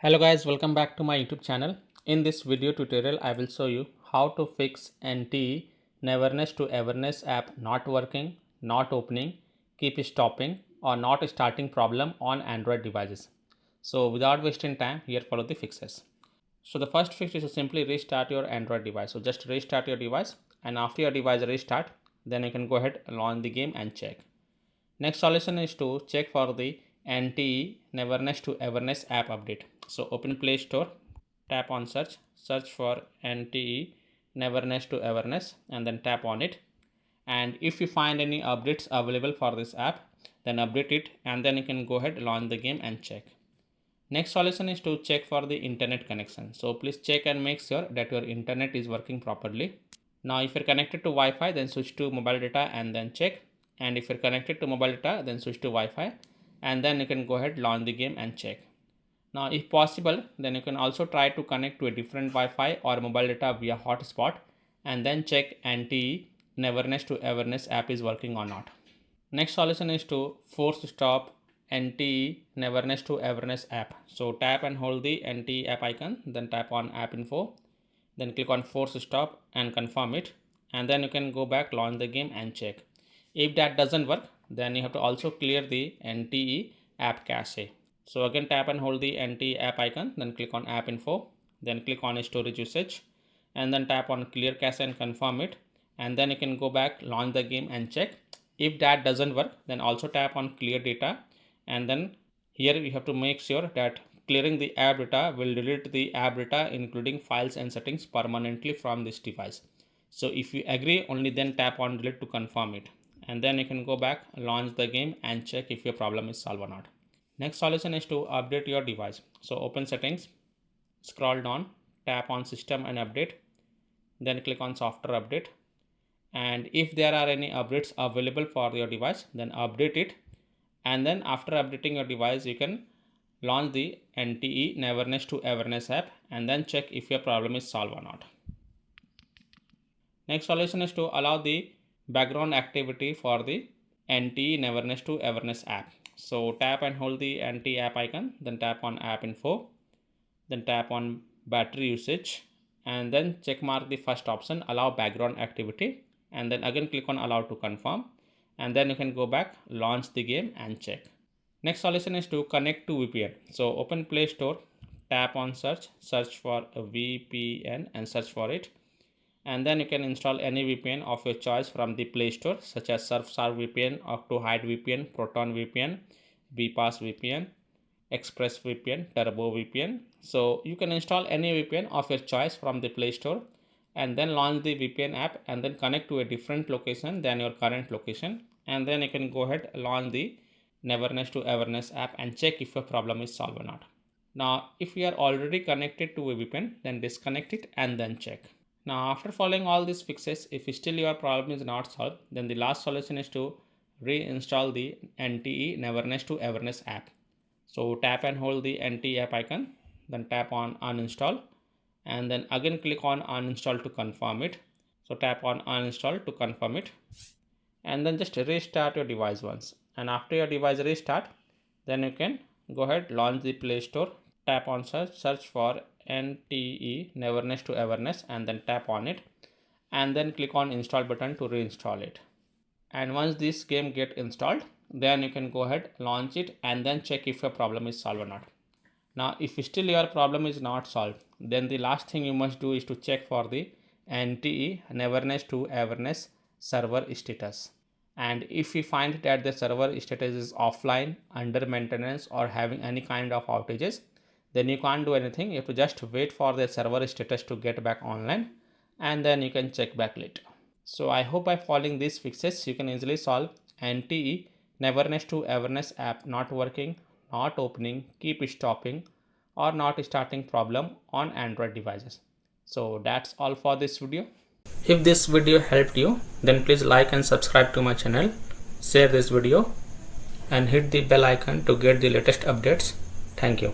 Hello guys, welcome back to my YouTube channel. In this video tutorial, I will show you how to fix NTE Neverness to Everness app not working, not opening, keep stopping or not starting problem on Android devices. So without wasting time, here follow the fixes. So the first fix is to simply restart your Android device. So just restart your device, and after your device restart, then you can go ahead and launch the game and check. Next solution is to check for the NTE Neverness to Everness app update. So open Play Store, tap on search for NTE Neverness to Everness and then tap on it. And if you find any updates available for this app, then update it and then you can go ahead, launch the game and check. Next solution is to check for the internet connection. So please check and make sure that your internet is working properly. Now if you're connected to Wi-Fi, then switch to mobile data and then check. And if you're connected to mobile data, then switch to Wi-Fi and then you can go ahead, launch the game and check. Now if possible, then you can also try to connect to a different Wi-Fi or mobile data via hotspot and then check NTE Neverness to Everness app is working or not. Next solution is to force stop NTE Neverness to Everness app. So tap and hold the NTE app icon, then tap on app info, then click on force stop and confirm it, and then you can go back, launch the game and check. If that doesn't work, then you have to also clear the NTE app cache. So again tap and hold the NTE app icon, then click on app info, then click on storage usage and then tap on clear cache and confirm it, and then you can go back, launch the game and check. If that doesn't work, then also tap on clear data, and then here you have to make sure that clearing the app data will delete the app data including files and settings permanently from this device. So if you agree, only then tap on delete to confirm it, and then you can go back, launch the game and check if your problem is solved or not. Next solution is to update your device. So open settings, scroll down, tap on system and update, then click on software update, and if there are any updates available for your device, then update it, and then after updating your device you can launch the NTE Neverness to Everness app and then check if your problem is solved or not. Next solution is to allow the background activity for the NTE Neverness to Everness app. So tap and hold the NTE app icon, then tap on app info, then tap on battery usage, and then check mark the first option, allow background activity, and then again click on allow to confirm, and then you can go back, launch the game and check. Next solution is to connect to VPN. So open Play Store, tap on search for a VPN and search for it, and then you can install any VPN of your choice from the Play Store, such as Surfshark VPN, Octohide VPN, Proton VPN, BPass VPN, Express VPN, Turbo VPN. So you can install any VPN of your choice from the Play Store and then launch the VPN app and then connect to a different location than your current location, and then you can go ahead, launch the Neverness to Everness app and check if your problem is solved or not. Now if you are already connected to a VPN, then disconnect it and then check. Now after following all these fixes, if still your problem is not solved, then the last solution is to reinstall the NTE Neverness to Everness app. So tap and hold the NTE app icon, then tap on uninstall, and then again click on uninstall to confirm it. So tap on uninstall to confirm it, and then just restart your device once, and after your device restart, then you can go ahead, launch the Play Store, tap on search for NTE Neverness to Everness and then tap on it, and then click on install button to reinstall it. And once this game get installed, then you can go ahead, launch it and then check if your problem is solved or not. Now if still your problem is not solved, then the last thing you must do is to check for the NTE Neverness to Everness server status. And if you find that the server status is offline, under maintenance or having any kind of outages, then you can't do anything. You have to just wait for the server status to get back online, and then you can check back later. So I hope by following these fixes you can easily solve NTE Neverness to Everness app not working, not opening, keep stopping or not starting problem on Android devices. So that's all for this video. If this video helped you, then please like and subscribe to my channel, share this video and hit the bell icon to get the latest updates. Thank you.